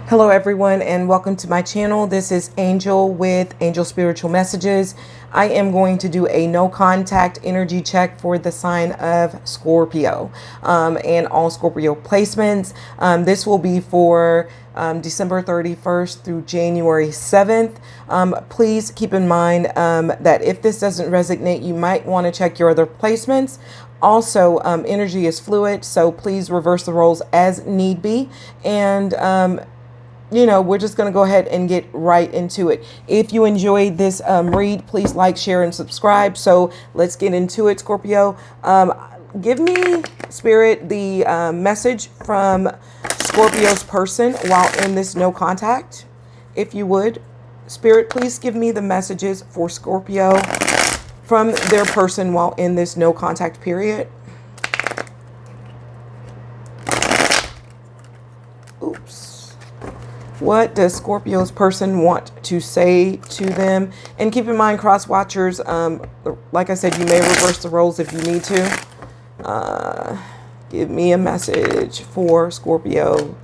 Hello everyone and welcome to my channel. This is Angel with Angel Spiritual Messages. I am going to do a no contact energy check for the sign of Scorpio and all Scorpio placements. This will be for December 31st through January 7th. Please keep in mind that if this doesn't resonate, you might want to check your other placements. Also, energy is fluid, so please reverse the roles as need be. And we're just going to go ahead and get right into it. If you enjoyed this read, please like, share, and subscribe. So let's get into it, Scorpio. Give me, Spirit, the message from Scorpio's person while in this no contact. If you would, Spirit, please give me the messages for Scorpio from their person while in this no contact period. Oops. What does Scorpio's person want to say to them? And keep in mind, cross watchers, like I said, you may reverse the roles if you need to. Give me a message for Scorpio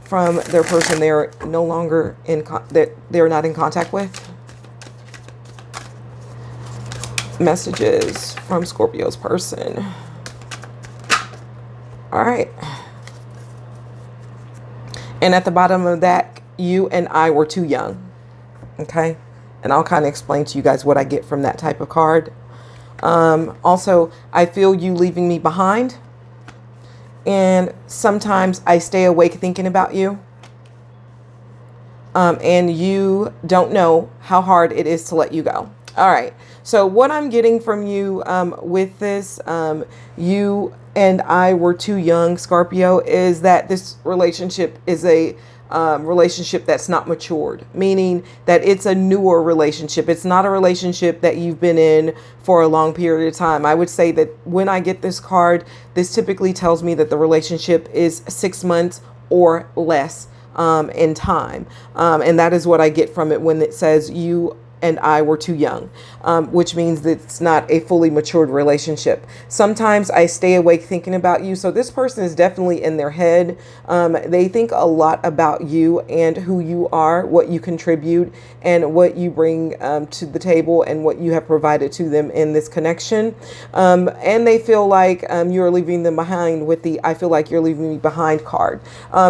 from their person they're no longer that they're not in contact with. Messages from Scorpio's person. All right. And at the bottom of that, you and I were too young. Okay. And I'll kind of explain to you guys what I get from that type of card. Also, I feel you leaving me behind. And sometimes I stay awake thinking about you. And you don't know how hard it is to let you go. All right. So what I'm getting from you with this, you and I were too young, Scorpio, is that this relationship is a relationship that's not matured, meaning that it's a newer relationship. It's not a relationship that you've been in for a long period of time. I would say that when I get this card, this typically tells me that the relationship is 6 months or less in time. And that is what I get from it when it says you and I were too young, which means that it's not a fully matured relationship. Sometimes I stay awake thinking about you. So this person is definitely in their head. They think a lot about you and who you are, what you contribute, and what you bring to the table and what you have provided to them in this connection. And they feel like you're leaving them behind with the I feel like you're leaving me behind card.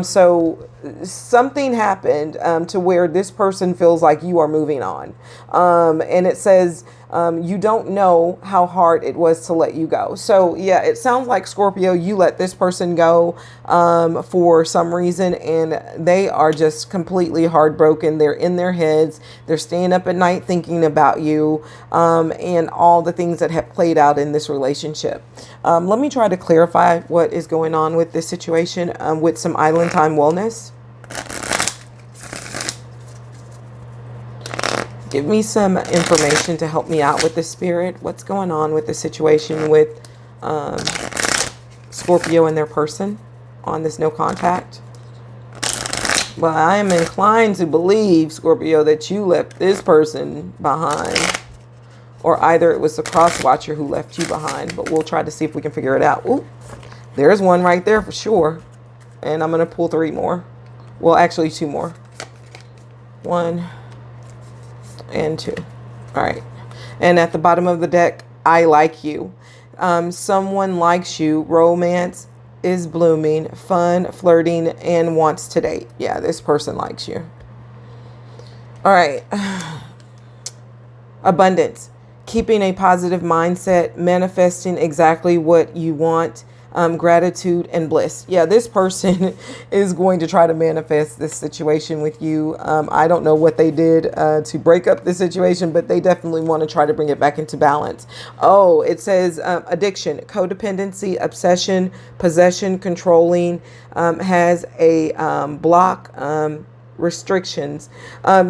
So something happened to where this person feels like you are moving on. And it says you don't know how hard it was to let you go. So yeah, it sounds like, Scorpio, you let this person go for some reason, and they are just completely heartbroken. They're in their heads. They're staying up at night thinking about you and all the things that have played out in this relationship. Let me try to clarify what is going on with this situation with some Island Time Wellness. Give me some information to help me out with the Spirit. What's going on with the situation with Scorpio and their person on this no contact? Well, I am inclined to believe, Scorpio, that you left this person behind. Or either it was the cross watcher who left you behind. But we'll try to see if we can figure it out. Ooh, there's one right there for sure. And I'm going to pull 3 more. Well, actually 2 more. 1 and 2. All right. And at the bottom of the deck, I like you. Someone likes you. Romance is blooming. Fun, flirting, and wants to date. Yeah, this person likes you. All right. Abundance. Keeping a positive mindset. Manifesting exactly what you want. Gratitude and bliss. Yeah, this person is going to try to manifest this situation with you. I don't know what they did to break up the situation, but they definitely want to try to bring it back into balance. Oh, it says addiction, codependency, obsession, possession, controlling, has a block restrictions.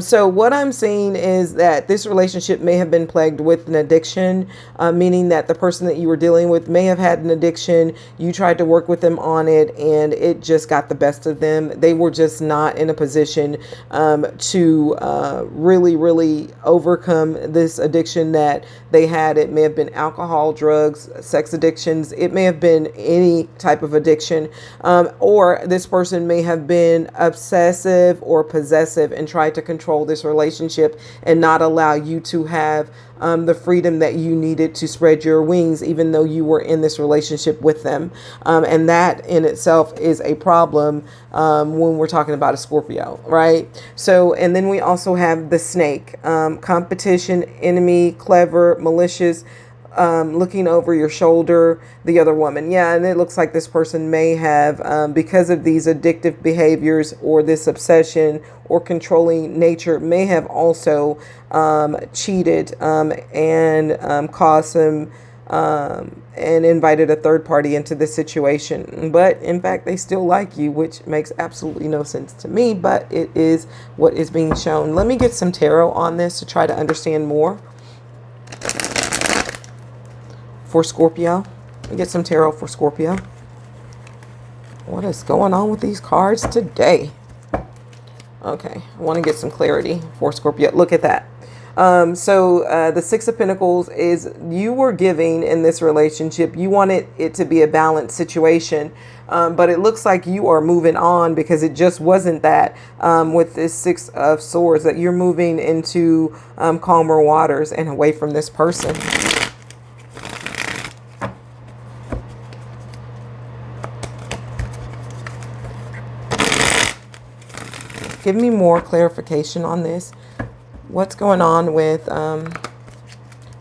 So what I'm seeing is that this relationship may have been plagued with an addiction, meaning that the person that you were dealing with may have had an addiction. You tried to work with them on it and it just got the best of them. They were just not in a position to really overcome this addiction that they had. It may have been alcohol, drugs, sex addictions. It may have been any type of addiction, or this person may have been obsessive or possessive and tried to control this relationship and not allow you to have the freedom that you needed to spread your wings, even though you were in this relationship with them. And that in itself is a problem when we're talking about a Scorpio, right? So, and then we also have the snake, competition, enemy, clever, malicious, looking over your shoulder, the other woman. Yeah, and it looks like this person may have, because of these addictive behaviors or this obsession or controlling nature, may have also cheated and caused some and invited a third party into this situation. But in fact, they still like you, which makes absolutely no sense to me, but it is what is being shown. Let me get some tarot on this to try to understand more. For Scorpio, get some tarot for Scorpio. What is going on with these cards today? Okay, I want to get some clarity for Scorpio. Look at that. So the Six of Pentacles is you were giving in this relationship. You wanted it to be a balanced situation, but it looks like you are moving on because it just wasn't that with this Six of Swords, that you're moving into calmer waters and away from this person. Give me more clarification on this. What's going on with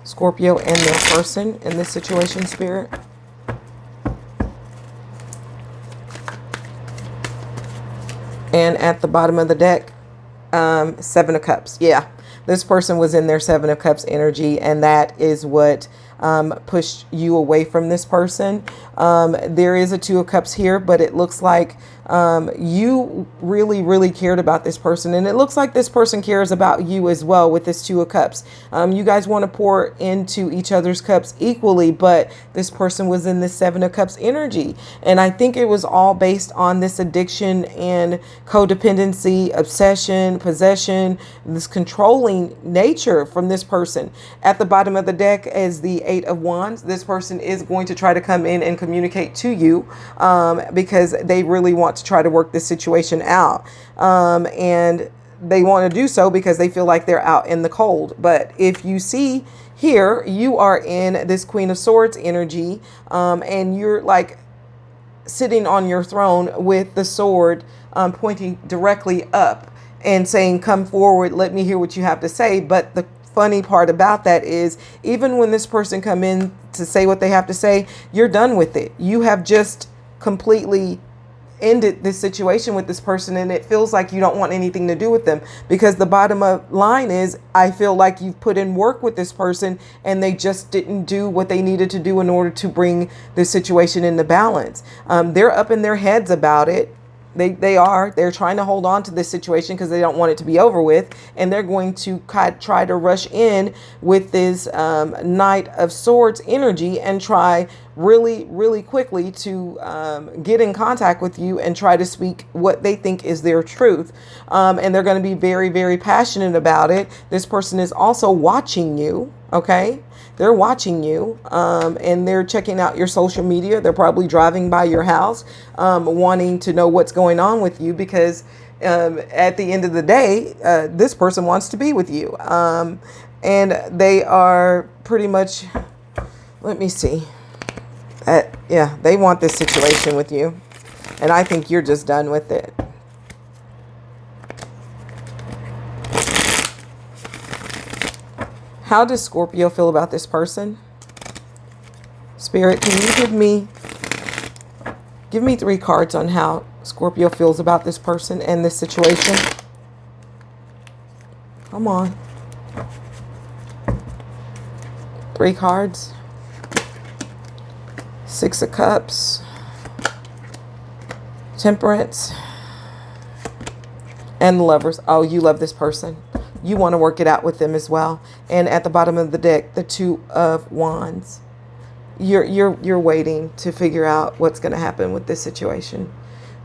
Scorpio and their person in this situation, Spirit? And at the bottom of the deck, Seven of Cups. Yeah, this person was in their Seven of Cups energy, and that is what pushed you away from this person. There is a Two of Cups here, but it looks like you really cared about this person, and it looks like this person cares about you as well with this Two of Cups. You guys want to pour into each other's cups equally, but this person was in this Seven of Cups energy, and I think it was all based on this addiction and codependency, obsession, possession, this controlling nature from this person. At the bottom of the deck is the Eight of Wands. This person is going to try to come in and communicate to you because they really want to try to work this situation out. And they want to do so because they feel like they're out in the cold. But if you see here, you are in this Queen of Swords energy, and you're like sitting on your throne with the sword pointing directly up and saying, come forward, let me hear what you have to say. But the funny part about that is, even when this person come in to say what they have to say, you're done with it. You have just completely ended this situation with this person, and it feels like you don't want anything to do with them, because the bottom of line is, I feel like you've put in work with this person and they just didn't do what they needed to do in order to bring this situation into balance. They're up in their heads about it. They're trying to hold on to this situation because they don't want it to be over with, and they're going to try to rush in with this Knight of Swords energy and try really quickly to get in contact with you and try to speak what they think is their truth. And they're going to be very passionate about it. This person is also watching you. Okay, they're watching you, and they're checking out your social media. They're probably driving by your house, wanting to know what's going on with you, because at the end of the day, this person wants to be with you. And they are pretty much, let me see. Yeah, they want this situation with you, and I think you're just done with it. How does Scorpio feel about this person? Spirit, can you give me 3 cards on how Scorpio feels about this person and this situation? Come on. 3 cards. 6 of Cups. Temperance. And the Lovers. Oh, you love this person. You want to work it out with them as well. And at the bottom of the deck, the Two of Wands. You're waiting to figure out what's going to happen with this situation.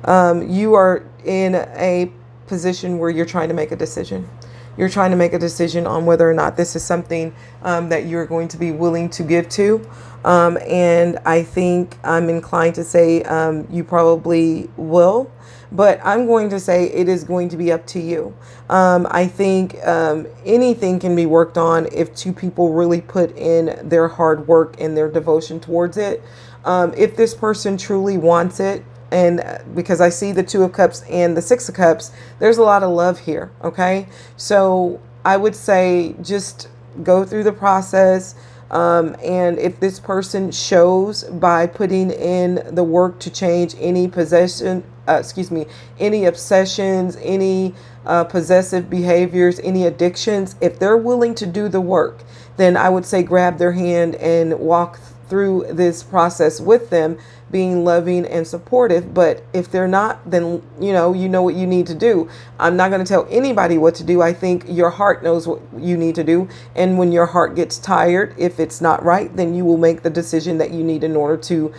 You are in a position where you're trying to make a decision. You're trying to make a decision on whether or not this is something that you're going to be willing to give to. And I think I'm inclined to say you probably will. But I'm going to say it is going to be up to you. I think anything can be worked on if two people really put in their hard work and their devotion towards it. If this person truly wants it, and because I see the Two of Cups and the Six of Cups, there's a lot of love here. Okay. So I would say just go through the process. And if this person shows by putting in the work to change any any obsessions, any possessive behaviors, any addictions, if they're willing to do the work, then I would say grab their hand and walk through this process with them, being loving and supportive. But if they're not, then you know what you need to do. I'm not going to tell anybody what to do. I think your heart knows what you need to do. And when your heart gets tired, if it's not right, then you will make the decision that you need in order to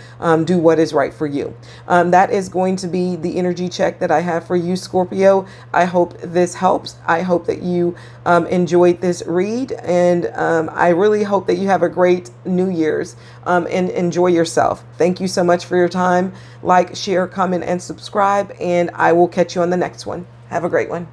do what is right for you. That is going to be the energy check that I have for you, Scorpio. I hope this helps. I hope that you enjoyed this read. And I really hope that you have a great New Year's and enjoy yourself. Thank you so much for your time. Like, share, comment, and subscribe. And I will catch you on the next one. Have a great one.